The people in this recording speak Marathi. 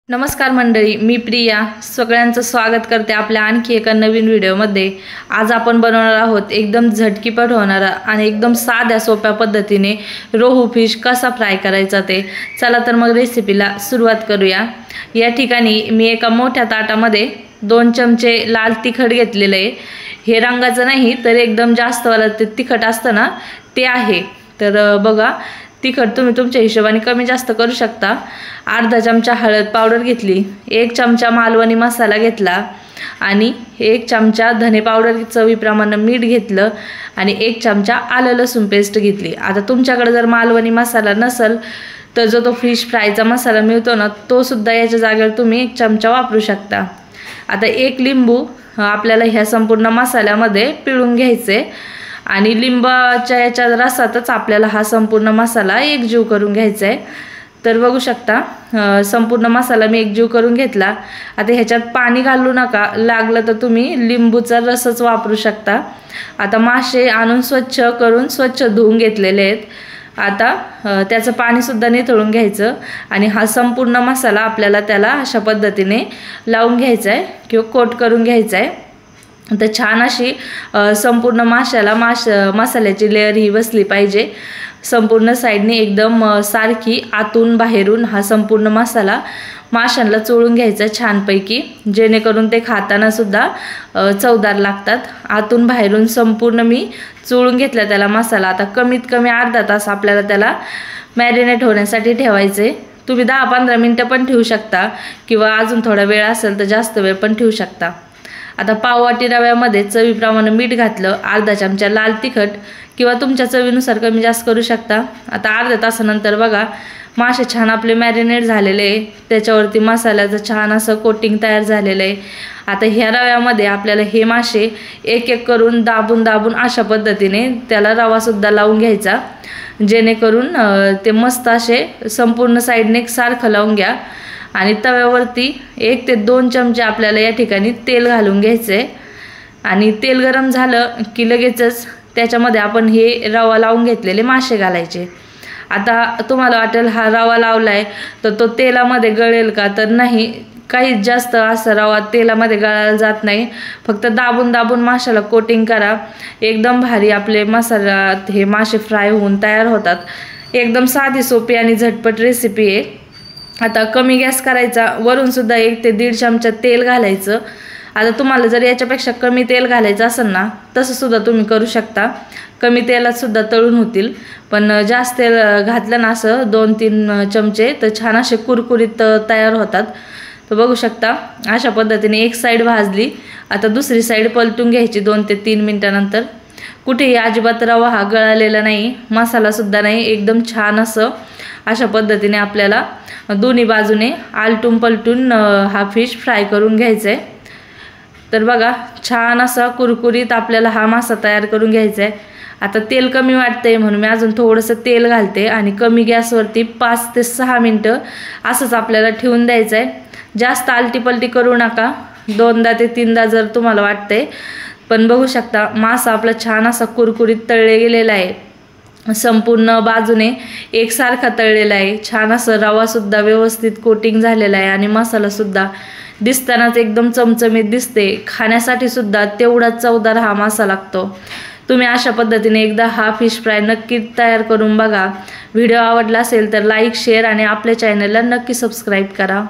नमस्कार मंडळी, मी प्रिया सगळ्यांचं स्वागत करते आपल्या आणखी एका नवीन व्हिडिओमध्ये। आज आपण बनवणार आहोत एकदम झटकीपट होणारा आणि एकदम साध्या सोप्या पद्धतीने रोहू फिश कसा फ्राय करायचा ते। चला तर मग रेसिपीला सुरुवात करूया। या ठिकाणी मी एका मोठ्या ताटामध्ये 2 चमचे लाल तिखट घेतलेले आहे। हे रंगाचं नाही तर एकदम जास्त वाला ते तिखट असतं ना ते आहे। तर बघा, तिखट तुम्ही तुमच्या हिशोबाने कमी जास्त करू शकता। अर्धा चमचा हळद पावडर घेतली, 1 चमचा मालवणी मसाला घेतला आणि 1 चमचा धने पावडर चवीप्रमाणे मीठ घेतलं आणि 1 चमचा आलं लसूण पेस्ट घेतली। आता तुमच्याकडे जर मालवणी मसाला नसेल तर जो तो फिश फ्रायचा मसाला मिळतो ना तो सुद्धा याच्या जागेवर तुम्ही 1 चमचा वापरू शकता। आता 1 लिंबू आपल्याला ह्या संपूर्ण मसाल्यामध्ये पिळून घ्यायचे आणि लिंबाच्या याच्या रसातच आपल्याला हा संपूर्ण मसाला एकजीव करून घ्यायचा आहे। तर बघू शकता संपूर्ण मसाला मी एकजीव करून घेतला। आता ह्याच्यात पाणी घालू नका, लागलं तर तुम्ही लिंबूचा रसच वापरू शकता। आता मासे आणून स्वच्छ करून स्वच्छ धुवून घेतलेले आहेत। आता त्याचं पाणी सुद्धा निथळून घ्यायचं आणि हा संपूर्ण मसाला आपल्याला त्याला अशा पद्धतीने लावून घ्यायचा आहे किंवा कोट करून घ्यायचा आहे। तर छान अशी संपूर्ण माशाला मसाल्याची लेयर ही बसली पाहिजे। संपूर्ण साइडने एकदम सारखी आतून बाहेरून हा संपूर्ण मसाला माशांना चोळून घ्यायचा छानपैकी, जेणेकरून ते खाताना सुद्धा चवदार लागतात। आतून बाहेरून संपूर्ण मी चोळून घेतला त्याला मसाला। आता कमीत कमी अर्धा तास आपल्याला त्याला मॅरिनेट होण्यासाठी ठेवायचे। तुम्ही 10-15 मिनिटं पण ठेवू शकता किंवा अजून थोडा वेळ असेल तर जास्त वेळ पण ठेवू शकता। आता पाववाटी रव्यामध्ये चवीप्रमाणे मीठ घातलं, अर्धा चमचा लाल तिखट किंवा तुमच्या चवीनुसार कमी जास्त करू शकता। आता अर्ध्या तासानंतर बघा मासे छान आपले मॅरिनेट झालेले आहे, त्याच्यावरती मसाल्याचं छान असं कोटिंग तयार झालेलं आहे। आता ह्या रव्यामध्ये आपल्याला हे मासे एक एक करून दाबून अशा पद्धतीने त्याला रवासुद्धा लावून घ्यायचा, जेणेकरून ते मस्त असे संपूर्ण साईडने एकसारखं लावून घ्या। आणि तव्यावरती 1 ते 2 चमचे आपल्याला या ठिकाणी तेल घालून घ्यायचे आणि तेल गरम झालं की लगेचच त्याच्यामध्ये आपण हे रवा लावून घेतलेले मासे घालायचे। आता तुम्हाला वाटेल हा रवा लावलाय तर तो तेलामध्ये गळेल का, तर नाही, काही जास्त असं रवा तेलामध्ये गळायला जात नाही। फक्त दाबून माशाला कोटिंग करा, एकदम भारी आपले मसाल्यात हे मासे फ्राय होऊन तयार होतात। एकदम साधी सोपी आणि झटपट रेसिपी आहे। आता कमी गॅस करायचा, वरून सुद्धा 1 ते 1.5 चमचा तेल घालायचं। आता तुम्हाला जर याच्यापेक्षा कमी तेल घालायचं असेल ना तसं सुद्धा तुम्ही करू शकता, कमी तेलात सुद्धा तळून होतील। पण जास्त तेल घातलं ना असं 2-3 चमचे तर छान असे कुरकुरीत तयार होतात। तर बघू शकता अशा पद्धतीने एक साईड भाजली, आता दुसरी साईड पलटून घ्यायची 2 ते 3 मिनिटानंतर। कुठेही अजिबात रवा हा गळालेला नाही, मसाला सुद्धा नाही, एकदम छान असं अशा पद्धतीने आपल्याला दोन्ही बाजूने आलटून पलटून हा फिश फ्राय करून घ्यायचा आहे। तर बघा छान असा कुरकुरीत आपल्याला हा मासा तयार करून घ्यायचा आहे। आता तेल कमी वाटतंय म्हणून मी अजून थोडंसं तेल घालते आणि कमी गॅसवरती 5 ते 6 मिनिटं असंच आपल्याला ठेवून द्यायचं आहे। जास्त आलटीपलटी करू नका, 2दा ते 3दा जर तुम्हाला वाटतंय। पण बघू शकता मासा आपला छान असा कुरकुरीत तळले गेलेला आहे, संपूर्ण बाजूने एकसारखा तळलेला आहे। छान असं रवासुद्धा व्यवस्थित कोटिंग झालेला आहे आणि मसालासुद्धा दिसतानाच एकदम चमचमीत दिसते, खाण्यासाठी सुद्धा तेवढाच चवदार हा मासा लागतो। तुम्ही अशा पद्धतीने एकदा हा फिश फ्राय नक्की तयार करून बघा। व्हिडिओ आवडला असेल तर लाईक, शेअर आणि आपल्या चॅनलला नक्की सबस्क्राईब करा।